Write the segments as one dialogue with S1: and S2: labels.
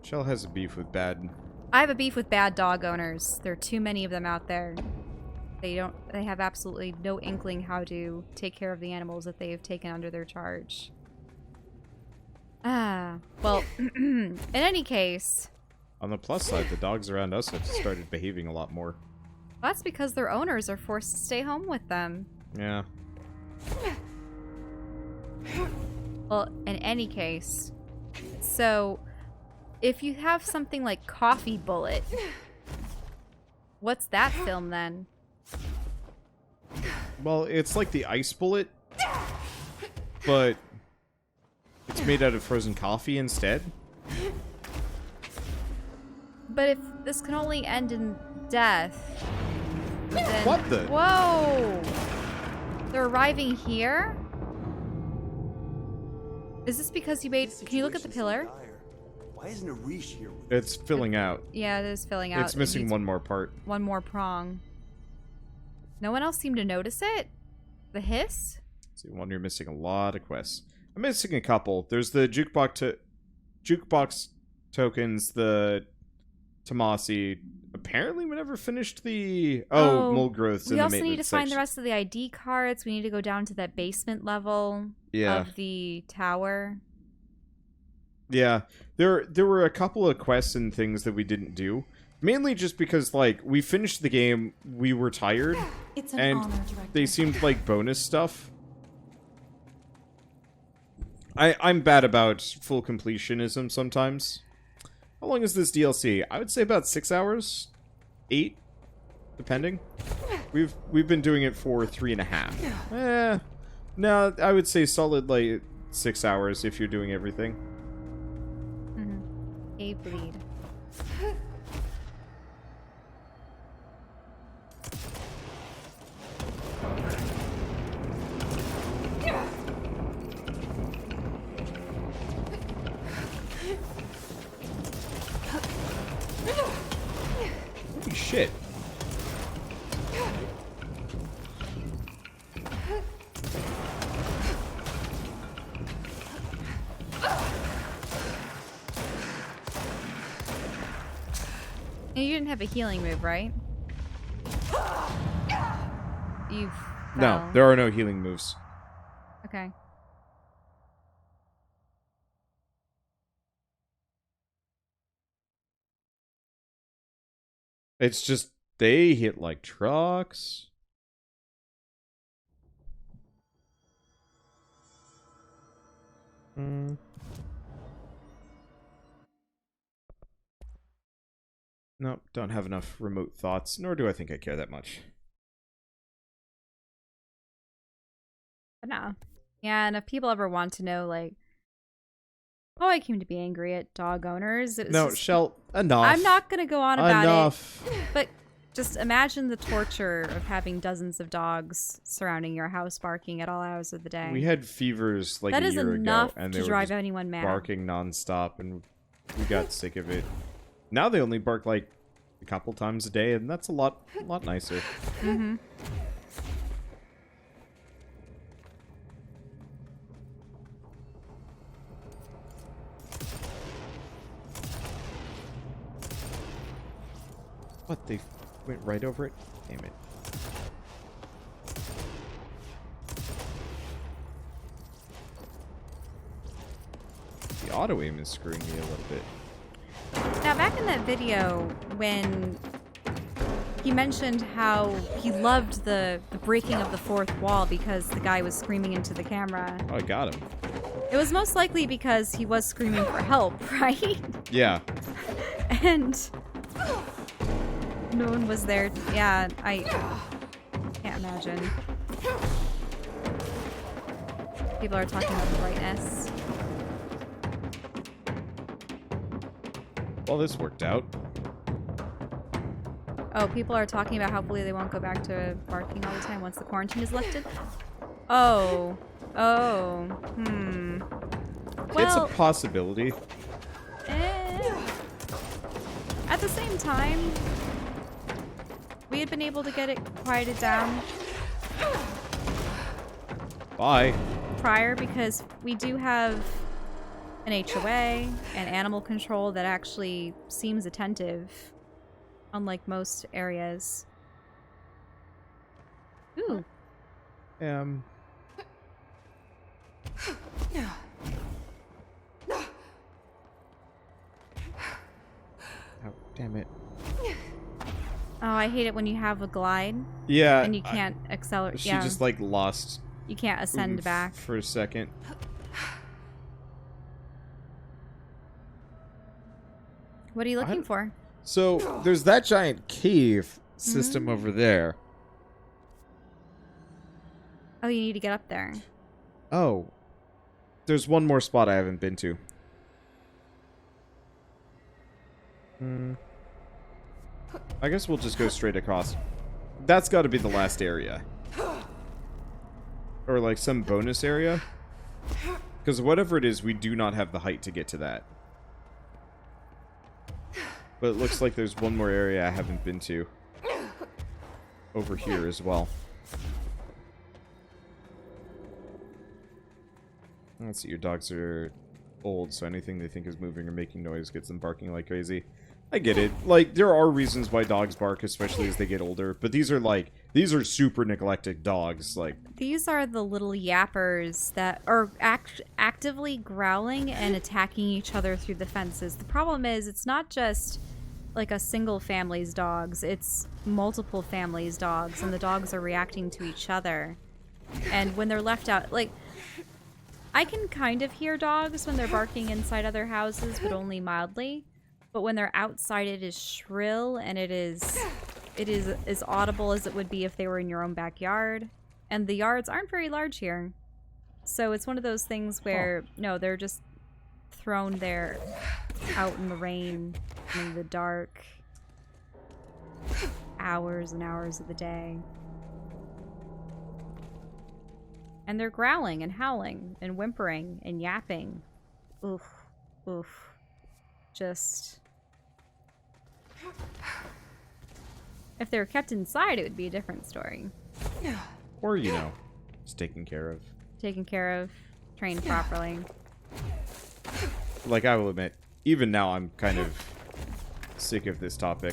S1: Shell has a beef with bad.
S2: I have a beef with bad dog owners. There are too many of them out there. They have absolutely no inkling how to take care of the animals that they have taken under their charge. Well, in any case...
S1: On the plus side, the dogs around us have started behaving a lot more.
S2: That's because their owners are forced to stay home with them.
S1: Yeah.
S2: Well, in any case, so if you have something like Coffee Bullet, what's that film then?
S1: Well, it's like the ice bullet, but it's made out of frozen coffee instead.
S2: But if this can only end in death, then...
S1: What the?
S2: Whoa! They're arriving here? Is this because you made... Can you look at the pillar?
S3: Why isn't Arish here?
S1: It's filling out.
S2: Yeah, it is filling out.
S1: It's missing one more part.
S2: One more prong. No one else seemed to notice it? The hiss?
S1: See, one, you're missing a lot of quests. I'm missing a couple. There's the jukebox tokens, the Tomasi. Apparently we never finished the... Oh, mold growths in the maintenance
S2: We also need to find the
S1: section.
S2: rest of the ID cards. We need to go down to that basement level of the tower.
S1: Yeah. There were a couple of quests and things that we didn't do. Mainly just because, like, we finished the game, we were tired, and they seemed like bonus stuff. I'm bad about full completionism sometimes. How long is this DLC? I would say about 6 hours? 8? Depending. We've been doing it for 3.5. No, I would say solid, like, 6 hours if you're doing everything.
S2: A bleed.
S1: Holy shit.
S2: And you didn't have a healing move, right? You fell.
S1: No, there are no healing moves.
S2: Okay.
S1: It's just, they hit like trucks. Nope, don't have enough remote thoughts, nor do I think I care that much.
S2: But nah. Yeah, and if people ever want to know, like, how I came to be angry at dog owners, it was
S1: No,
S2: just,
S1: Shell, enough.
S2: I'm not gonna go on about
S1: enough.
S2: it. But just imagine the torture of having dozens of dogs surrounding your house barking at all hours of the day.
S1: We had fevers like
S2: that
S1: a
S2: is
S1: year
S2: enough
S1: ago, and
S2: to
S1: they were
S2: drive
S1: just
S2: anyone mad.
S1: barking nonstop, and we got sick of it. Now they only bark like a couple times a day, and that's a lot nicer.
S2: Mm-hmm.
S1: What, they went right over it? Damn it. The auto aim is screwing me a little bit.
S2: Now, back in that video, when he mentioned how he loved the breaking of the fourth wall because the guy was screaming into the camera.
S1: Oh, I got him.
S2: It was most likely because he was screaming for help, right?
S1: Yeah.
S2: And no one was there. Yeah, I can't imagine. People are talking about the brightness.
S1: Well, this worked out.
S2: Oh, people are talking about hopefully they won't go back to barking all the time once the quarantine is lifted. Oh. Oh. Well,
S1: it's a possibility.
S2: At the same time, we had been able to get it quieted down
S1: Bye.
S2: prior because we do have an HOA, and animal control that actually seems attentive, unlike most areas. Ooh.
S1: Oh, damn it.
S2: Oh, I hate it when you have a glide.
S1: Yeah.
S2: And you can't accelerate.
S1: She just, like, lost...
S2: You can't ascend back.
S1: For a second.
S2: What are you looking for?
S1: So, there's that giant cave system over there.
S2: Oh, you need to get up there.
S1: Oh. There's one more spot I haven't been to. I guess we'll just go straight across. That's got to be the last area. Or, like, some bonus area. Because whatever it is, we do not have the height to get to that. But it looks like there's one more area I haven't been to. Over here as well. Let's see, your dogs are old, so anything they think is moving or making noise gets them barking like crazy. I get it. Like, there are reasons why dogs bark, especially as they get older. But these are super neglected dogs. Like,
S2: these are the little yappers that are actively growling and attacking each other through the fences. The problem is, it's not just like a single family's dogs. It's multiple families' dogs, and the dogs are reacting to each other. And when they're left out, like, I can kind of hear dogs when they're barking inside other houses, but only mildly. But when they're outside, it is shrill, and it is as audible as it would be if they were in your own backyard. And the yards aren't very large here. So it's one of those things where, no, they're just thrown there out in the rain, in the dark, hours and hours of the day. And they're growling and howling and whimpering and yapping. Oof. Oof. Just... If they were kept inside, it would be a different story.
S1: or, you know, just taken care of.
S2: Taken care of, trained properly.
S1: Like, I will admit, even now I'm kind of sick of this topic.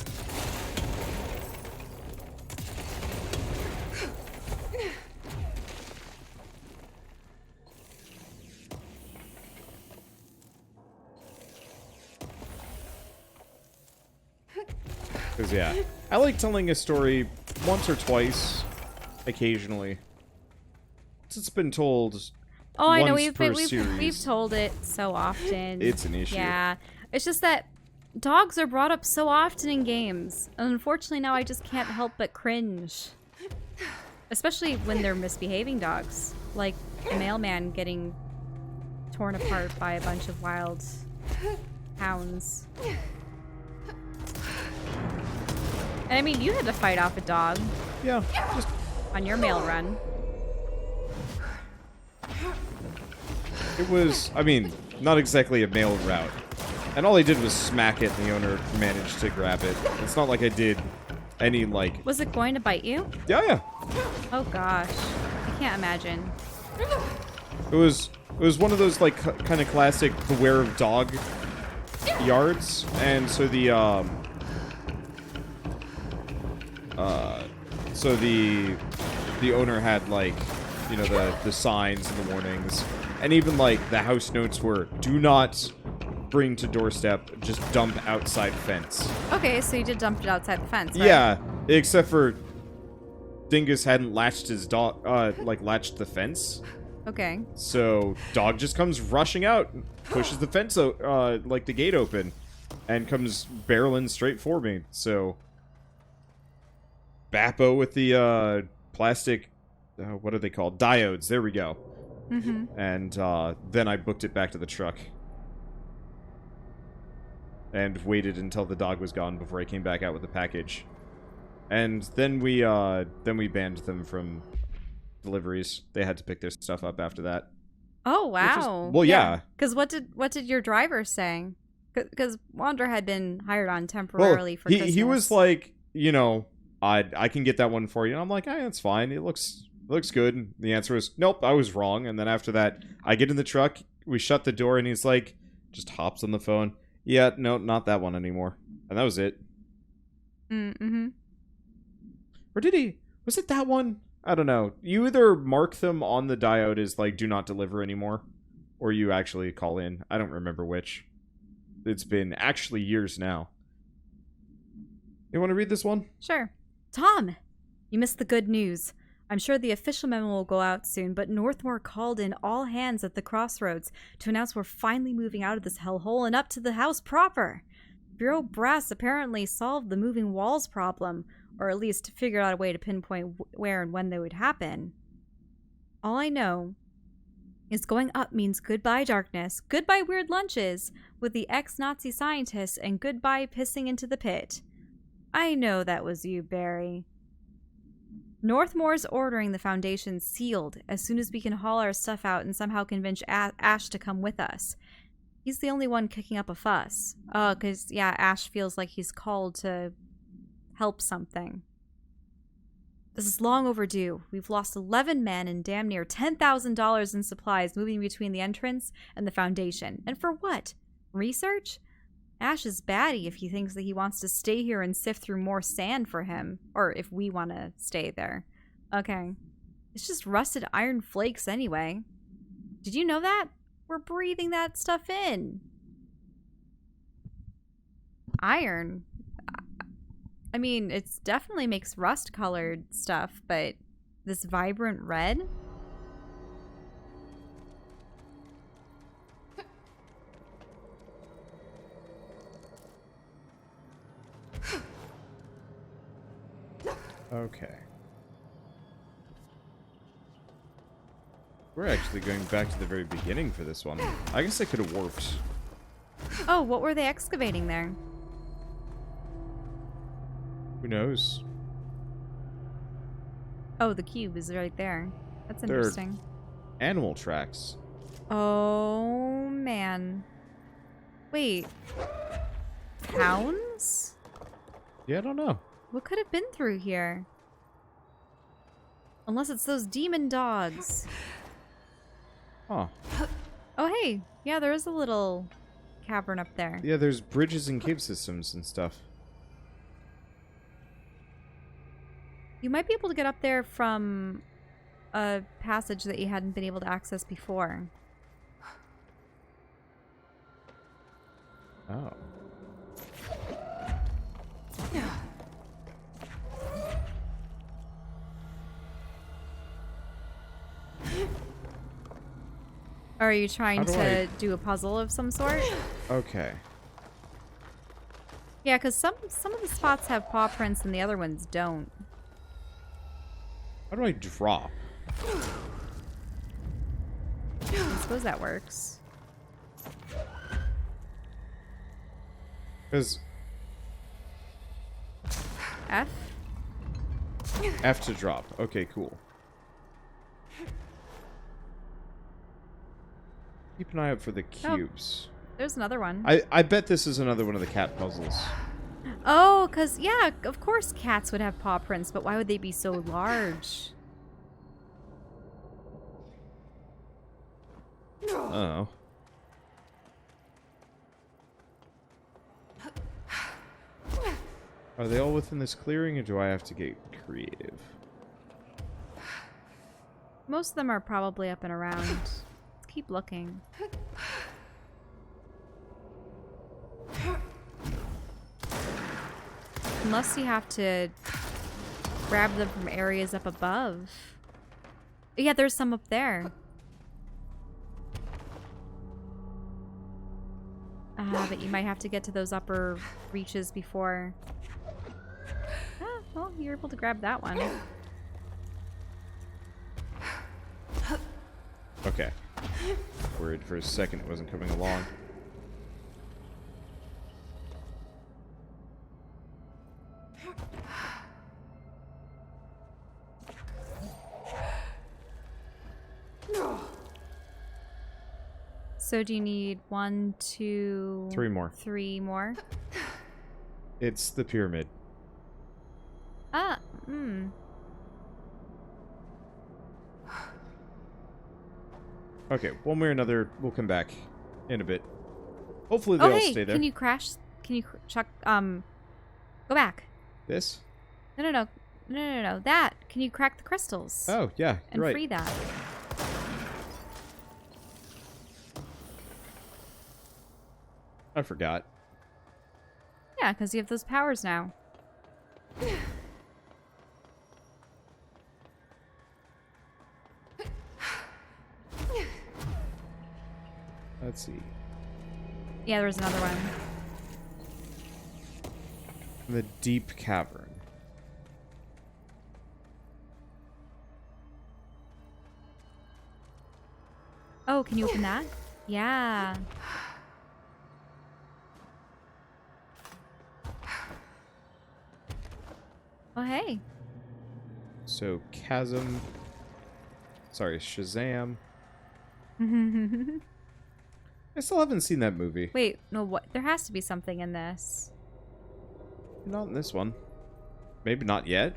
S1: Because, yeah, I like telling a story once or twice, occasionally. It's been told
S2: Oh, I know,
S1: we've
S2: told it so often.
S1: It's an issue.
S2: Yeah. It's just that dogs are brought up so often in games. And unfortunately now I just can't help but cringe. Especially when they're misbehaving dogs. Like a mailman getting torn apart by a bunch of wild hounds. And I mean, you had to fight off a dog.
S1: Yeah, just
S2: on your mail run.
S1: It was, I mean, not exactly a mail route. And all I did was smack it, and the owner managed to grab it. It's not like I did any, like...
S2: Was it going to bite you?
S1: Yeah.
S2: Oh, gosh. I can't imagine.
S1: It was one of those, like, kind of classic beware of dog yards. And so the, the owner had, like, you know, the signs and the warnings. And even, like, the house notes were, do not bring to doorstep, just dump outside fence.
S2: Okay, so you did dump it outside the fence, right?
S1: Yeah, except for Dingus hadn't latched his dog, latched the fence.
S2: Okay.
S1: So, dog just comes rushing out, pushes the fence, like the gate open, and comes barreling straight for me. So, Bappo with the, plastic, what are they called? Diodes, there we go.
S2: Mm-hmm.
S1: And then I booked it back to the truck. And waited until the dog was gone before I came back out with the package. And then we banned them from deliveries. They had to pick their stuff up after that.
S2: Oh, wow.
S1: Well, yeah.
S2: Because what did your driver say? Because Wander had been hired on temporarily for Christmas.
S1: He was like, you know, I can get that one for you. And I'm like, hey, that's fine. It looks good. And the answer was, nope, I was wrong. And then after that, I get in the truck, we shut the door, and he's like, Just hops on the phone. Yeah, no, not that one anymore. And that was it.
S2: Mm-hmm.
S1: Or did he? Was it that one? I don't know. You either mark them on the diode as, like, do not deliver anymore, or you actually call in. I don't remember which. It's been actually years now. You want to read this one?
S2: Sure. Tom, you missed the good news. I'm sure the official memo will go out soon, but Northmore called in all hands at the crossroads to announce we're finally moving out of this hellhole and up to the house proper. Bureau brass apparently solved the moving walls problem, or at least figured out a way to pinpoint where and when they would happen. All I know is going up means goodbye darkness, goodbye weird lunches with the ex-Nazi scientists, and goodbye pissing into the pit. I know that was you, Barry. Northmore's ordering the Foundation sealed as soon as we can haul our stuff out and somehow convince Ash to come with us. He's the only one kicking up a fuss. Oh, because, yeah, Ash feels like he's called to help something. This is long overdue. We've lost 11 men and damn near $10,000 in supplies moving between the entrance and the Foundation. And for what? Research? Ash is batty if he thinks that he wants to stay here and sift through more sand for him. Or if we want to stay there. Okay. It's just rusted iron flakes anyway. Did you know that? We're breathing that stuff in. Iron? I mean, it definitely makes rust-colored stuff, but this vibrant red?
S1: Okay. We're actually going back to the very beginning for this one. I guess I could have warped.
S2: Oh, what were they excavating there?
S1: Who knows?
S2: Oh, the cube is right there. That's
S1: They're
S2: interesting.
S1: animal tracks.
S2: Oh, man. Wait. Hounds?
S1: Yeah, I don't know.
S2: What could have been through here? Unless it's those demon dogs.
S1: Huh.
S2: Oh, hey. Yeah, there is a little cavern up there.
S1: Yeah, there's bridges and cave systems and stuff.
S2: You might be able to get up there from a passage that you hadn't been able to access before.
S1: Oh.
S2: Are you trying
S1: How do
S2: to
S1: I-
S2: do a puzzle of some sort?
S1: Okay.
S2: Yeah, because some of the spots have paw prints and the other ones don't.
S1: How do I drop?
S2: I suppose that works.
S1: Because
S2: F?
S1: F to drop. Okay, cool. Keep an eye out for the cubes.
S2: There's another one.
S1: I bet this is another one of the cat puzzles.
S2: Oh, because, yeah, of course cats would have paw prints, but why would they be so large?
S1: Oh. Are they all within this clearing, or do I have to get creative?
S2: Most of them are probably up and around. Let's keep looking. Unless you have to grab them from areas up above. Yeah, there's some up there. But you might have to get to those upper reaches before... Ah, well, you're able to grab that one.
S1: Okay. Worried for a second it wasn't coming along.
S2: So do you need 1, 2...
S1: 3 more.
S2: 3 more?
S1: It's the pyramid.
S2: Ah,
S1: Okay, one way or another, we'll come back in a bit. Hopefully they
S2: Oh,
S1: all
S2: hey,
S1: stay there.
S2: can you crash? Can you chuck? Go back.
S1: This?
S2: No. That. Can you crack the crystals?
S1: Oh, yeah,
S2: And
S1: you're right.
S2: free that.
S1: I forgot.
S2: Yeah, because you have those powers now.
S1: Let's see.
S2: Yeah, there was another one.
S1: The Deep Cavern.
S2: Oh, can you open that? Yeah. Oh, hey.
S1: So, Chasm. Sorry, Shazam. I still haven't seen that movie.
S2: Wait, no, what? There has to be something in this.
S1: Not in this one. Maybe not yet.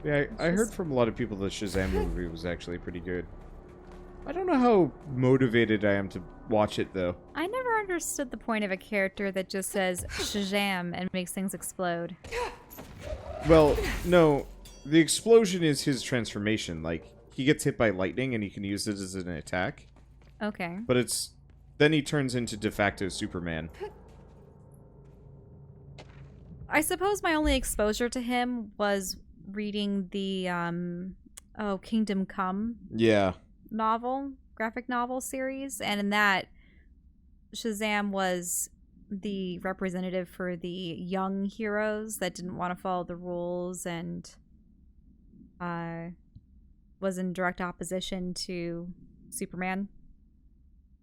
S1: Yeah, I heard from a lot of people the Shazam movie was actually pretty good. I don't know how motivated I am to watch it, though.
S2: I never understood the point of a character that just says Shazam and makes things explode.
S1: Well, no. The explosion is his transformation. Like, he gets hit by lightning and he can use it as an attack.
S2: Okay.
S1: But it's... Then he turns into de facto Superman.
S2: I suppose my only exposure to him was reading the, Kingdom Come
S1: Yeah.
S2: graphic novel series. And in that, Shazam was the representative for the young heroes that didn't want to follow the rules and was in direct opposition to Superman.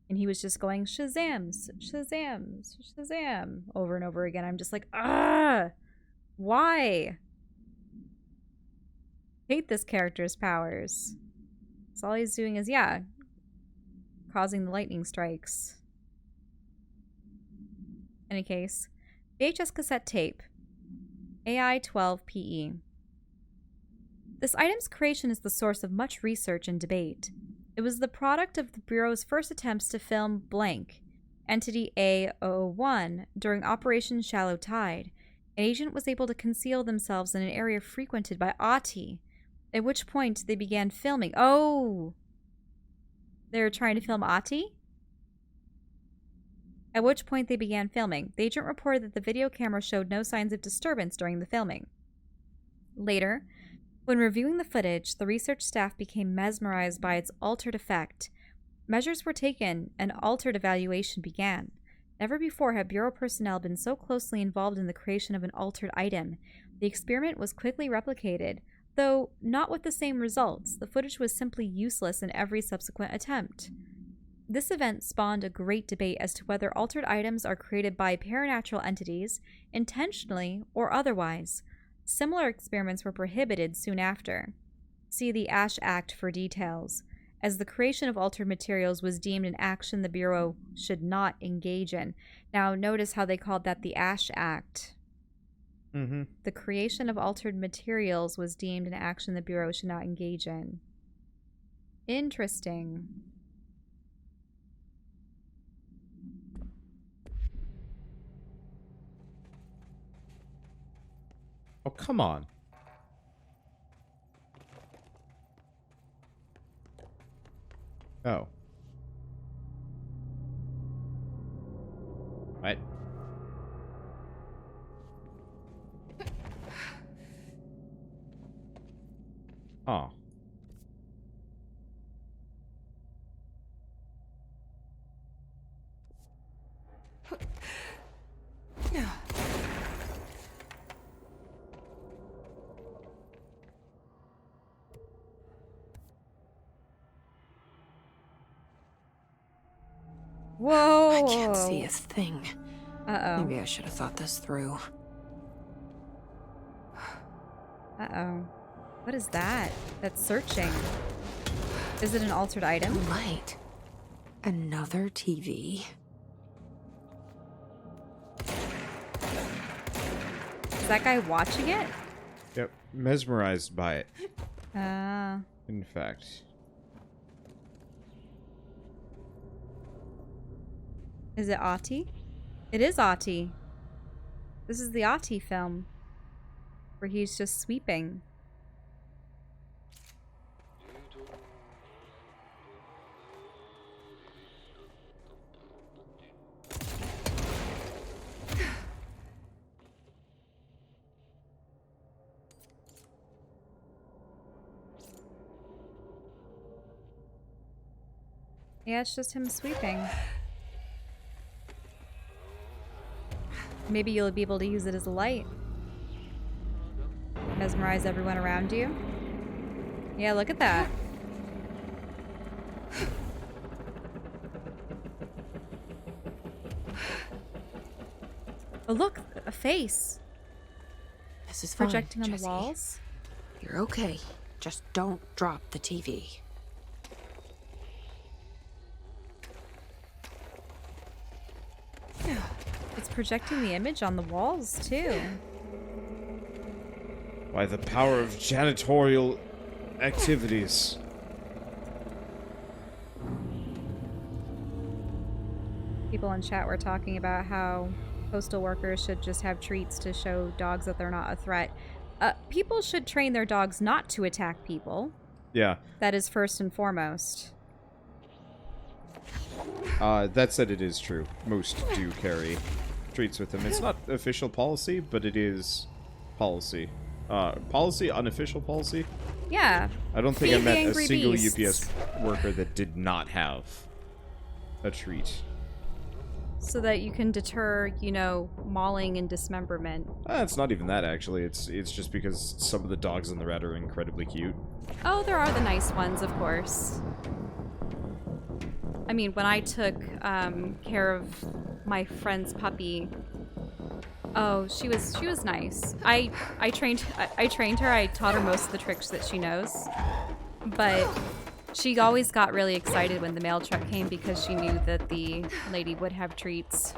S2: And he was just going, Shazams, Shazams, Shazam, over and over again. I'm just like, why? Hate this character's powers. So all he's doing is, yeah, causing the lightning strikes. Any case, VHS cassette tape, AI-12PE. This item's creation is the source of much research and debate. It was the product of the Bureau's first attempts to film blank, entity A001, during Operation Shallow Tide. An agent was able to conceal themselves in an area frequented by Ati, at which point they began filming. Oh! They were trying to film Ati? At which point they began filming. The agent reported that the video camera showed no signs of disturbance during the filming. Later, when reviewing the footage, the research staff became mesmerized by its altered effect. Measures were taken, and altered evaluation began. Never before had Bureau personnel been so closely involved in the creation of an altered item. The experiment was quickly replicated, though not with the same results. The footage was simply useless in every subsequent attempt. This event spawned a great debate as to whether altered items are created by paranatural entities, intentionally or otherwise. Similar experiments were prohibited soon after. See the Ash Act for details, as the creation of altered materials was deemed an action the Bureau should not engage in. Now, notice how they called that the Ash Act.
S1: Mm-hmm.
S2: The creation of altered materials was deemed an action the Bureau should not engage in. Interesting.
S1: Oh, come on. Oh. What? Oh.
S2: Whoa!
S4: I can't see a thing.
S2: Uh-oh.
S4: Maybe I should have thought this through.
S2: Uh-oh. What is that? That's searching. Is it an altered item?
S4: Light. Another TV.
S2: Is that guy watching it?
S1: Yep. Mesmerized by it.
S2: Ah.
S1: In fact.
S2: Is it Ati? It is Ati. This is the Ati film. Where he's just sweeping. Yeah, it's just him sweeping. Maybe you'll be able to use it as a light. Mesmerize everyone around you. Yeah, look at that. Oh, look, a face.
S4: This is fine,
S2: Projecting on the
S4: Jesse.
S2: walls.
S4: You're okay. Just don't drop the TV.
S2: It's projecting the image on the walls, too.
S1: By the power of janitorial activities.
S2: People in chat were talking about how postal workers should just have treats to show dogs that they're not a threat. People should train their dogs not to attack people.
S1: Yeah.
S2: That is first and foremost.
S1: That said, it is true. Most do carry treats with them. It's not official policy, but it is policy. Policy? Unofficial policy?
S2: Yeah.
S1: I don't think I
S2: Feed the
S1: met a
S2: angry
S1: single
S2: beasts.
S1: UPS worker that did not have a treat.
S2: So that you can deter, you know, mauling and dismemberment.
S1: It's not even that, actually. It's just because some of the dogs on the rat are incredibly cute.
S2: Oh, there are the nice ones, of course. I mean, when I took care of my friend's puppy, oh, she was nice. I trained her. I taught her most of the tricks that she knows, but she always got really excited when the mail truck came because she knew that the lady would have treats.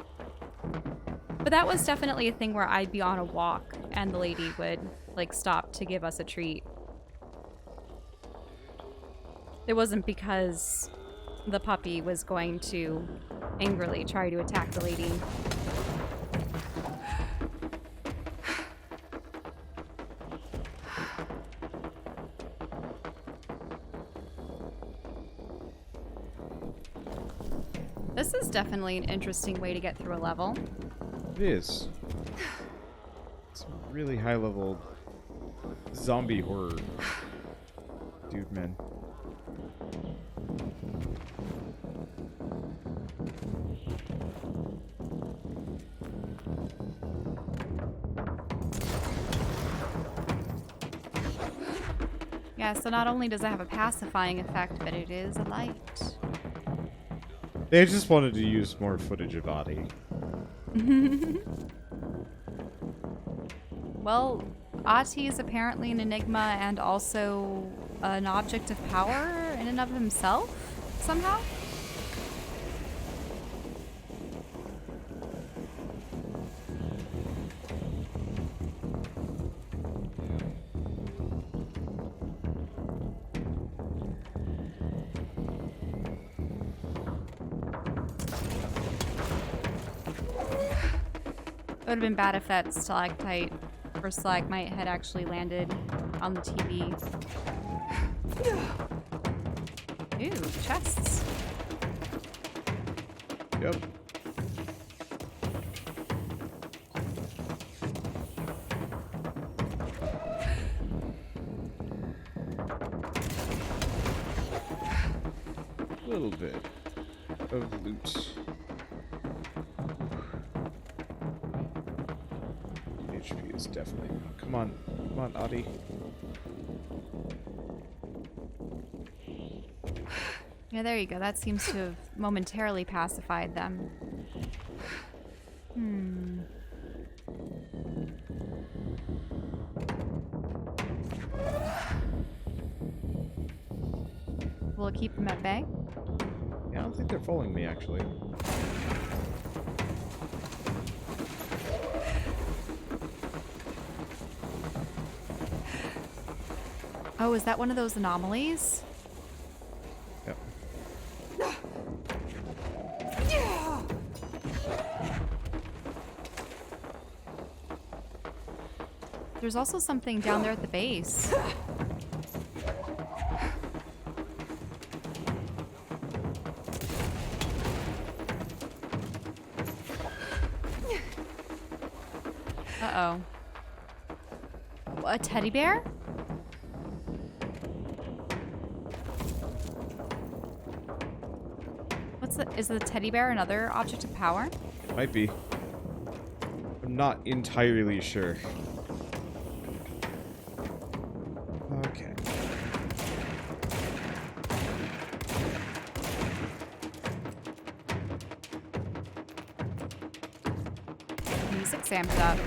S2: But that was definitely a thing where I'd be on a walk and the lady would like stop to give us a treat. It wasn't because the puppy was going to angrily try to attack the lady. This is definitely an interesting way to get through a level.
S1: It is. It's a really high-level zombie horror. Dude, man.
S2: Yeah, so not only does it have a pacifying effect, but it is a light.
S1: They just wanted to use more footage of Adi.
S2: Well, Ati is apparently an enigma and also an object of power in and of himself, somehow? It would have been bad if that stalactite or stalagmite had actually landed on the TV. Ooh, chests.
S1: Yep. A little bit of loot. HP is definitely. Come on, Adi.
S2: Yeah, there you go. That seems to have momentarily pacified them. Will it keep them at bay?
S1: Yeah, I don't think they're following me, actually.
S2: Oh, is that one of those anomalies?
S1: Yep.
S2: There's also something down there at the base. Uh-oh. A teddy bear? Is the teddy bear another object of power?
S1: Might be. I'm not entirely sure. Okay.
S2: Music's amped up.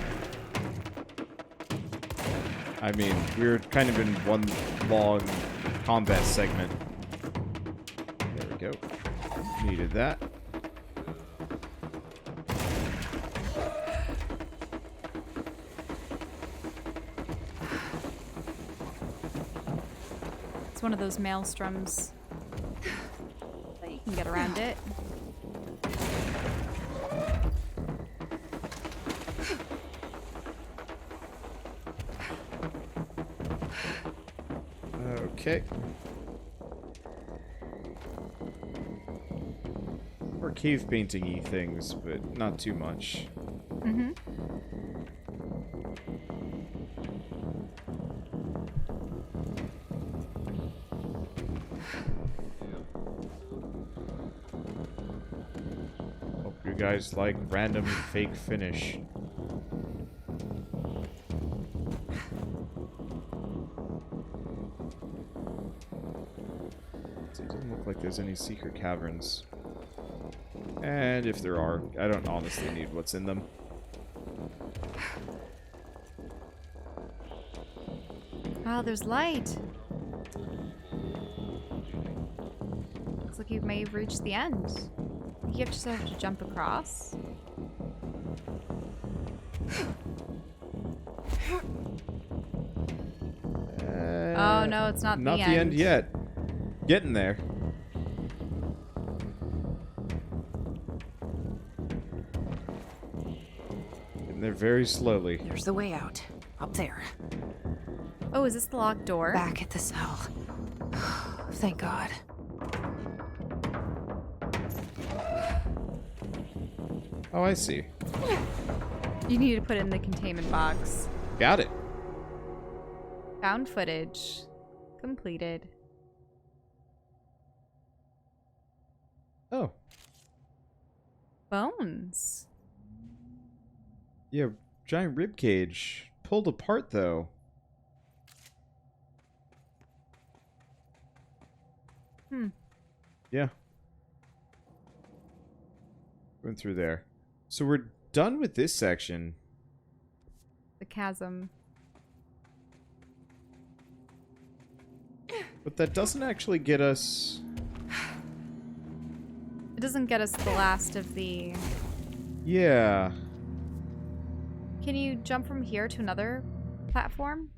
S1: I mean, we're kind of in one long combat segment. There we go. Needed that.
S2: It's one of those maelstroms. But you can get around it.
S1: Okay. Or cave painting-y things, but not too much.
S2: Mm-hmm.
S1: Hope you guys like random fake finish. It doesn't look like there's any secret caverns. And if there are, I don't honestly need what's in them.
S2: Oh, there's light. Looks like you may have reached the end. You just have to jump across. Oh no, it's not the end.
S1: Not the end yet. Getting there. Getting there very slowly.
S4: There's the way out. Up there.
S2: Oh, is this the locked door?
S4: Back at the cell. Thank God.
S1: Oh, I see.
S2: You need to put it in the containment box.
S1: Got it.
S2: Found footage. Completed.
S1: Oh.
S2: Bones.
S1: Yeah, giant rib cage. Pulled apart, though. Yeah. Went through there. So we're done with this section.
S2: The chasm.
S1: But that doesn't actually get us...
S2: It doesn't get us the last of the...
S1: Yeah.
S2: Can you jump from here to another platform?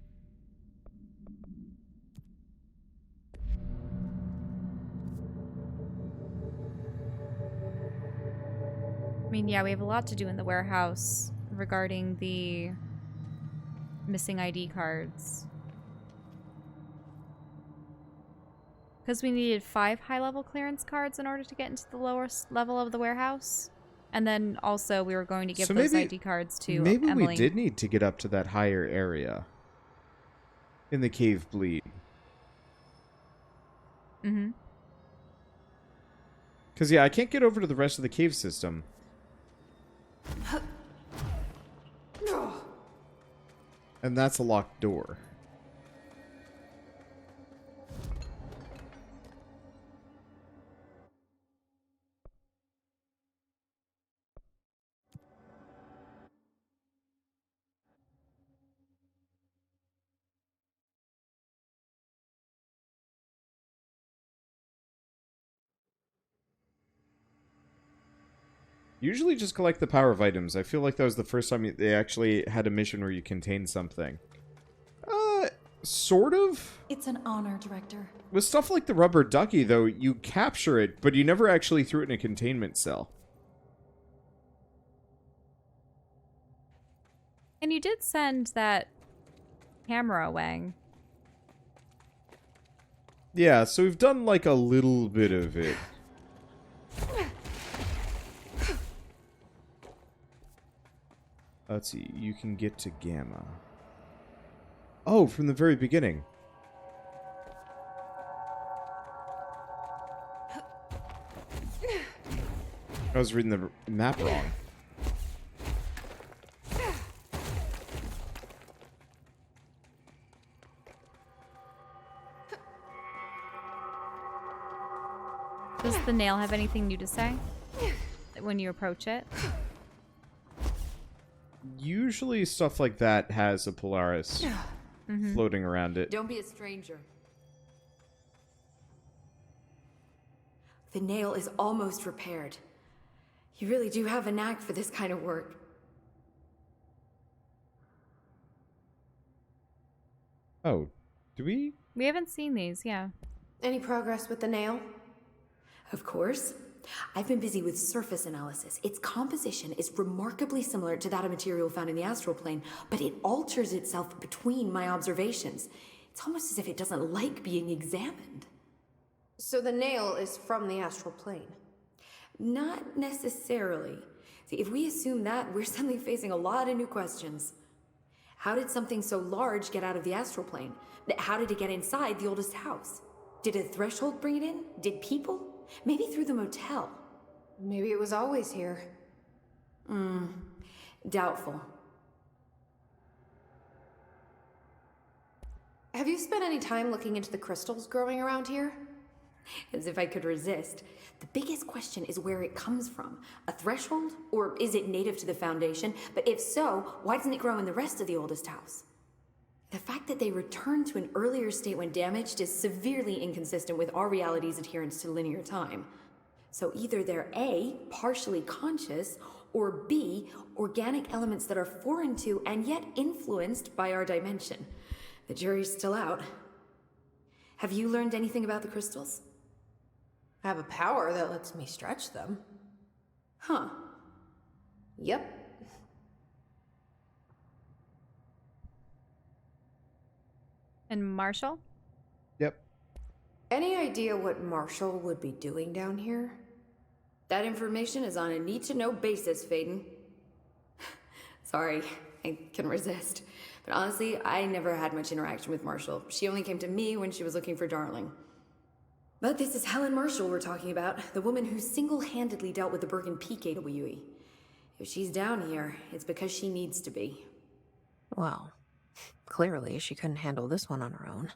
S2: I mean, yeah, we have a lot to do in the warehouse regarding the missing ID cards. Because we needed 5 high-level clearance cards in order to get into the lower level of the warehouse. And then also we were going to give those ID cards to
S1: maybe
S2: Emily.
S1: We did need to get up to that higher area. In the cave bleed.
S2: Mm-hmm.
S1: Because, yeah, I can't get over to the rest of the cave system. And that's a locked door. Usually just collect the power of items. I feel like that was the first time they actually had a mission where you contained something. Sort of?
S5: It's an honor, Director.
S1: With stuff like the rubber ducky, though, you capture it, but you never actually threw it in a containment cell.
S2: And you did send that camera away.
S1: Yeah, so we've done like a little bit of it. Let's see, you can get to Gamma. Oh, from the very beginning. I was reading the map wrong.
S2: Does the nail have anything new to say when you approach it?
S1: Usually stuff like that has a Polaris floating around it.
S4: Don't be a stranger. The nail is almost repaired. You really do have a knack for this kind of work.
S1: Oh, do we?
S2: We haven't seen these, yeah.
S5: Any progress with the nail?
S4: Of course. I've been busy with surface analysis. Its composition is remarkably similar to that of material found in the astral plane, but it alters itself between my observations. It's almost as if it doesn't like being examined.
S5: So the nail is from the astral plane.
S4: Not necessarily. See, if we assume that, we're suddenly facing a lot of new questions. How did something so large get out of the astral plane? How did it get inside the oldest house? Did a threshold bring it in? Did people? Maybe through the motel.
S5: Maybe it was always here.
S4: Doubtful.
S5: Have you spent any time looking into the crystals growing around here?
S4: As if I could resist. The biggest question is where it comes from. A threshold? Or is it native to the Foundation? But if so, why doesn't it grow in the rest of the oldest house? The fact that they returned to an earlier state when damaged is severely inconsistent with our reality's adherence to linear time. So either they're A, partially conscious, or B, organic elements that are foreign to and yet influenced by our dimension. The jury's still out. Have you learned anything about the crystals?
S5: I have a power that lets me stretch them.
S4: Huh.
S5: Yep.
S2: And Marshall?
S1: Yep.
S5: Any idea what Marshall would be doing down here?
S4: That information is on a need-to-know basis, Faden. Sorry, I can resist. But honestly, I never had much interaction with Marshall. She only came to me when she was looking for Darling. But this is Helen Marshall we're talking about, the woman who single-handedly dealt with the Bergen Peak AWE. If she's down here, it's because she needs to be.
S6: Well, clearly she couldn't handle this one on her own.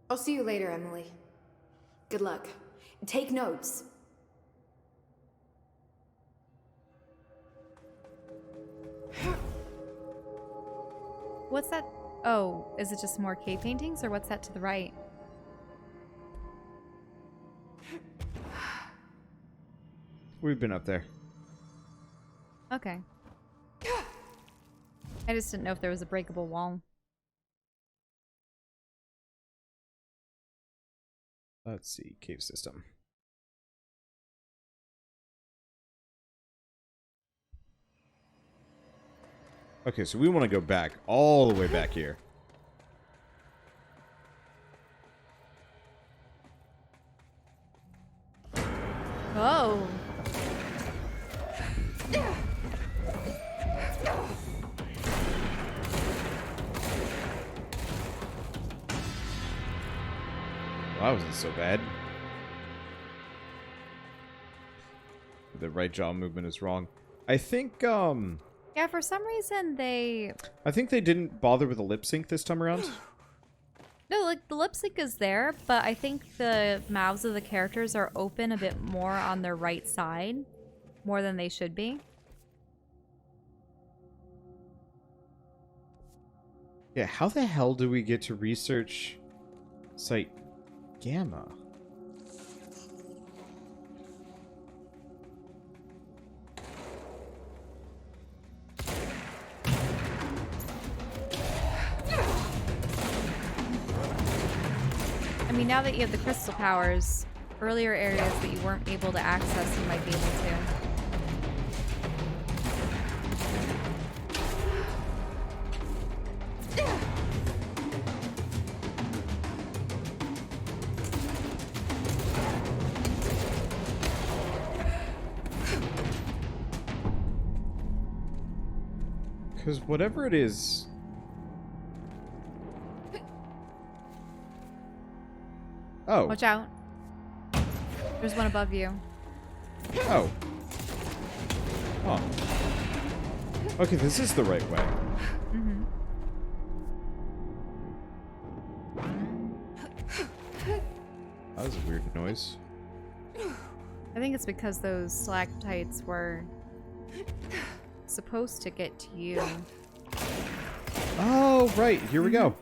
S5: I'll see you later, Emily.
S4: Good luck. Take notes.
S2: What's that? Oh, is it just more cave paintings, or what's that to the right?
S1: We've been up there.
S2: Okay. I just didn't know if there was a breakable wall.
S1: Let's see, cave system. Okay, so we want to go back, all the way back here.
S2: Oh.
S1: Well, that wasn't so bad. The right jaw movement is wrong. I think,
S2: Yeah, for some reason they...
S1: I think they didn't bother with a lip sync this time around.
S2: No, like, the lip sync is there, but I think the mouths of the characters are open a bit more on their right side. More than they should be.
S1: Yeah, how the hell do we get to research Site Gamma?
S2: I mean, now that you have the crystal powers, earlier areas that you weren't able to access, you might be able to.
S1: Because whatever it is... Oh.
S2: Watch out. There's one above you.
S1: Oh. Oh. Okay, this is the right way.
S2: Mm-hmm.
S1: That was a weird noise.
S2: I think it's because those stalactites were supposed to get to you.
S1: Oh, right. Here we go.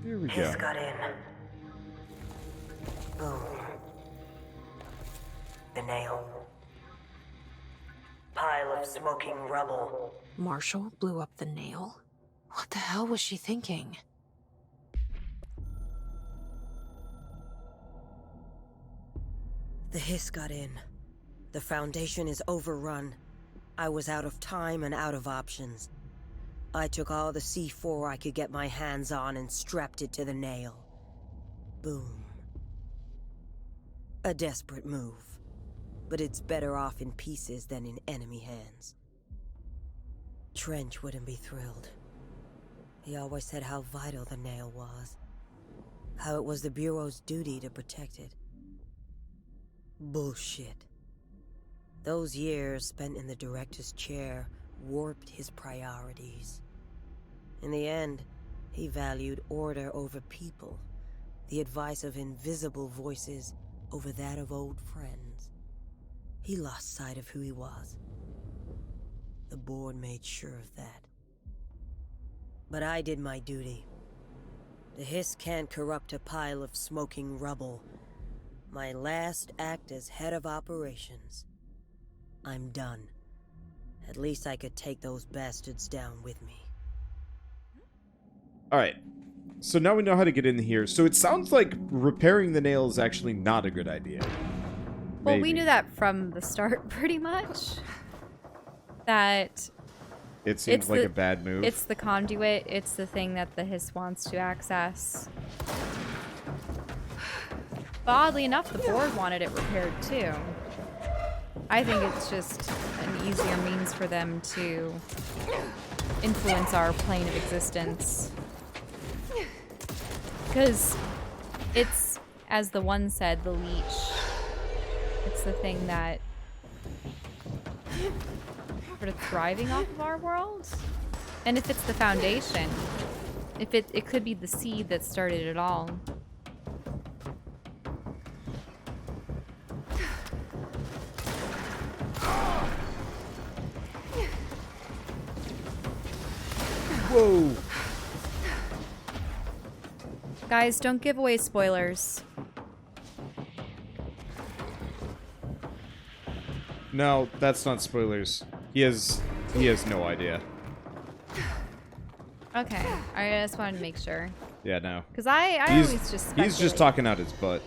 S1: Here we go.
S7: He's got in. Boom. The nail. Pile of smoking rubble.
S6: Marshall blew up the nail? What the hell was she thinking?
S7: The hiss got in. The Foundation is overrun. I was out of time and out of options. I took all the C4 I could get my hands on and strapped it to the nail. Boom. A desperate move. But it's better off in pieces than in enemy hands. Trench wouldn't be thrilled. He always said how vital the nail was. How it was the Bureau's duty to protect it. Bullshit. Those years spent in the director's chair warped his priorities. In the end, he valued order over people, the advice of invisible voices over that of old friends. He lost sight of who he was. The board made sure of that. But I did my duty. The hiss can't corrupt a pile of smoking rubble. My last act as head of operations. I'm done. At least I could take those bastards down with me.
S1: Alright. So now we know how to get in here. So it sounds like repairing the nail is actually not a good idea.
S2: Well, we
S1: Maybe.
S2: knew that from the start, pretty much. That
S1: It seems
S2: it's
S1: like
S2: the-
S1: a bad move.
S2: it's the conduit, it's the thing that the hiss wants to access. But oddly enough, the board wanted it repaired too. I think it's just an easier means for them to influence our plane of existence. Because it's, as the one said, the leech. It's the thing that sort of thriving off of our world. And if it's the Foundation, if it could be the seed that started it all.
S1: Whoa!
S2: Guys, don't give away spoilers.
S1: No, that's not spoilers. He has no idea.
S2: Okay, I just wanted to make sure.
S1: Yeah, no.
S2: Because I
S1: He's-
S2: always just
S1: He's just
S2: speculate.
S1: talking out his butt.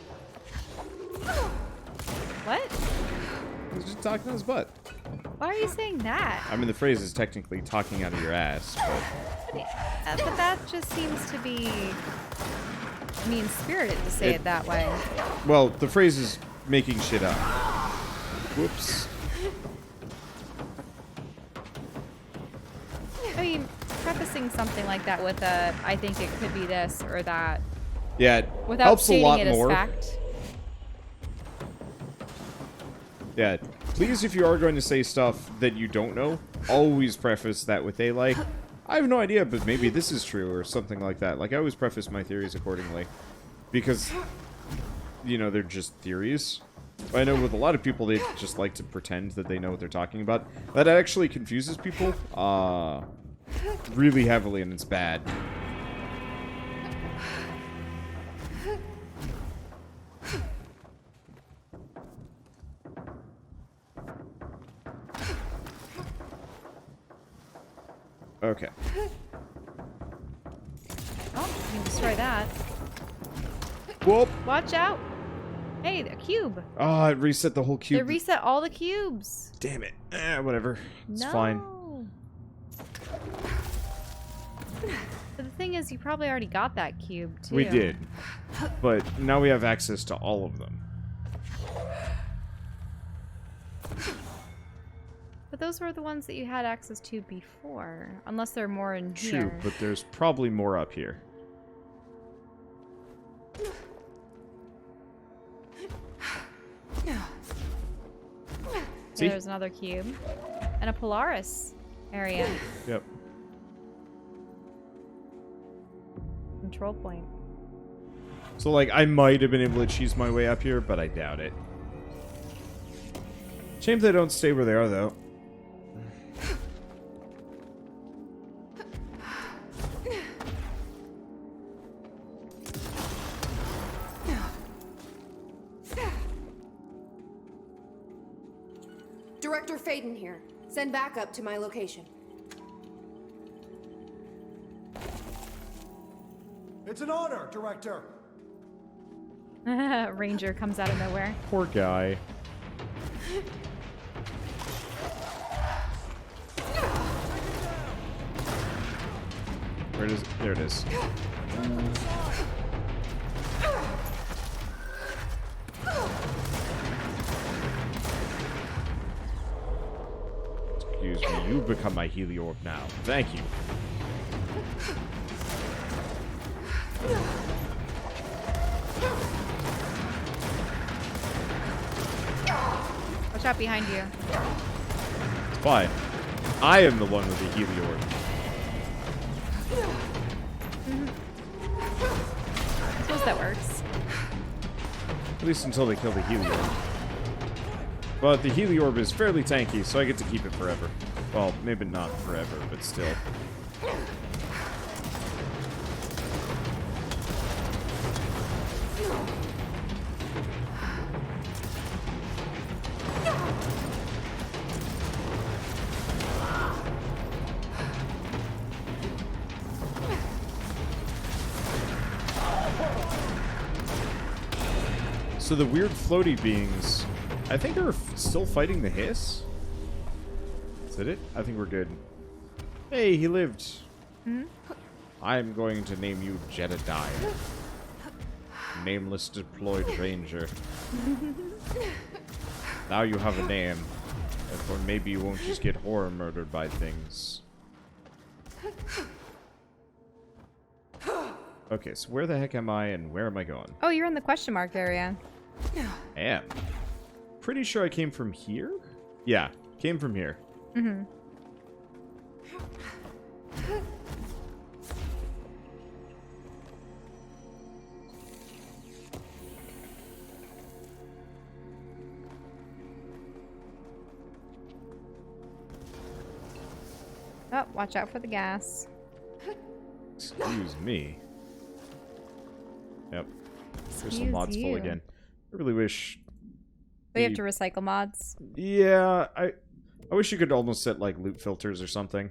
S2: What?
S1: He's just talking out his butt.
S2: Why are you saying that?
S1: I mean, the phrase is technically talking out of your ass, but...
S2: But that just seems to be mean-spirited to say it that way.
S1: Well, the phrase is making shit up. Whoops.
S2: I mean, prefacing something like that with a, I think it could be this or that,
S1: Yeah, it
S2: without
S1: helps a
S2: stating
S1: lot
S2: it
S1: more.
S2: as fact.
S1: Yeah, please, if you are going to say stuff that you don't know, always preface that with a, like, I have no idea, but maybe this is true, or something like that. Like, I always preface my theories accordingly. Because, you know, they're just theories. I know with a lot of people, they just like to pretend that they know what they're talking about. That actually confuses people, really heavily, and it's bad. Okay.
S2: Oh, you can destroy that.
S1: Whoop!
S2: Watch out! Hey, a cube.
S1: Oh, it reset the whole
S2: They
S1: cube.
S2: reset all the cubes.
S1: Damn it. Whatever. It's
S2: No.
S1: fine.
S2: But the thing is, you probably already got that cube, too.
S1: We did. But now we have access to all of them.
S2: But those were the ones that you had access to before. Unless there are more in
S1: True,
S2: here.
S1: but there's probably more up here. See?
S2: There's another cube. And a Polaris area.
S1: Yep.
S2: Control point.
S1: So, like, I might have been able to cheese my way up here, but I doubt it. Shame they don't stay where they are, though.
S5: Director Faden here. Send backup to my location.
S3: It's an honor, Director.
S2: Ranger comes out of nowhere.
S1: Poor guy. Where is it? There it is. Excuse me, you become my Heliorb now. Thank you.
S2: Watch out behind you.
S1: It's fine. I am the one with the Heliorb.
S2: I suppose that works.
S1: At least until they kill the Heliorb. But the Heliorb is fairly tanky, so I get to keep it forever. Well, maybe not forever, but still. So the weird floaty beings, I think are still fighting the hiss? Is that it? I think we're good. Hey, he lived.
S2: Hmm?
S1: I'm going to name you Jedediah. Nameless deployed ranger. Now you have a name. Or maybe you won't just get horror murdered by things. Okay, so where the heck am I and where am I going?
S2: Oh, you're in the question mark area.
S1: I am. Pretty sure I came from here? Yeah, came from here.
S2: Mm-hmm. Oh, watch out for the gas.
S1: Excuse me. Yep. There's some
S2: Excuse
S1: mods full
S2: you.
S1: again. I really wish...
S2: We have to recycle mods.
S1: Yeah, I wish you could almost set, like, loot filters or something.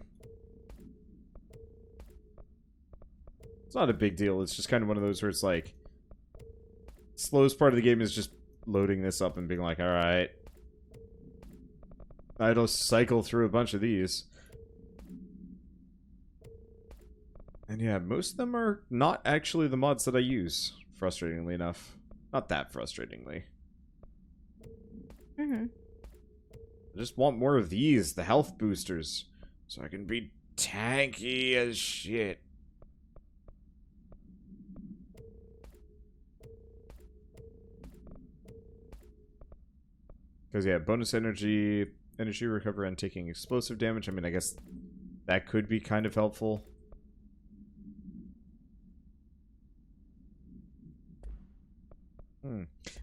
S1: It's not a big deal. It's just kind of one of those where it's like... Slowest part of the game is just loading this up and being like, alright. I'll cycle through a bunch of these. And yeah, most of them are not actually the mods that I use, frustratingly enough. Not that frustratingly.
S2: Mm-hmm.
S1: I just want more of these, the health boosters, so I can be tanky as shit. Because, yeah, bonus energy recovery and taking explosive damage. I mean, I guess that could be kind of helpful.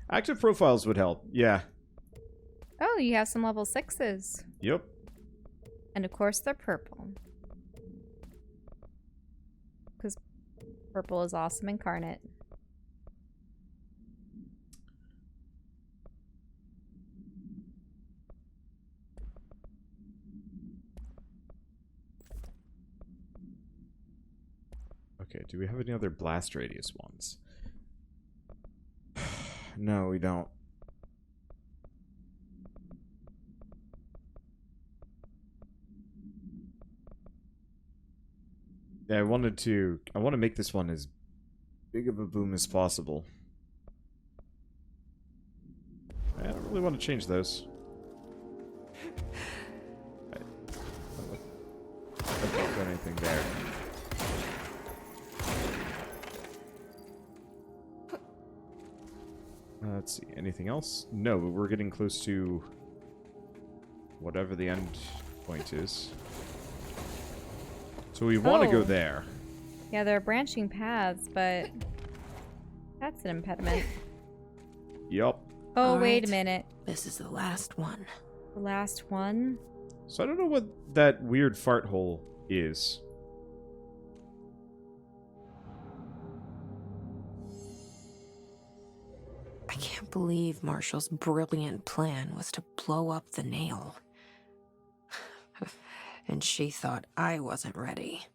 S1: Active profiles would help, yeah.
S2: Oh, you have some level 6s.
S1: Yep.
S2: And of course they're purple. Because purple is awesome incarnate.
S1: Okay, do we have any other blast radius ones? No, we don't. Yeah, I want to make this one as big of a boom as possible. I don't really want to change those. I don't got anything there. Let's see, anything else? No, but we're getting close to whatever the end point is. So we want to go there.
S2: Yeah, there are branching paths, but that's an impediment.
S1: Yup.
S2: Oh,
S6: All
S2: wait
S6: right.
S2: a minute.
S6: This is the last one.
S2: The last one?
S1: So I don't know what that weird fart hole is.
S6: I can't believe Marshall's brilliant plan was to blow up the nail. And she thought I wasn't ready.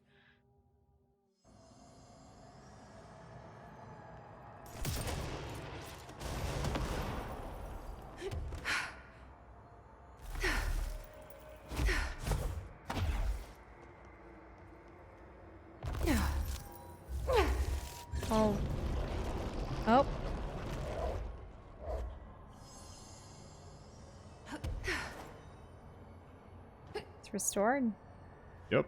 S2: Oh. Oh. It's restored.
S1: Yep.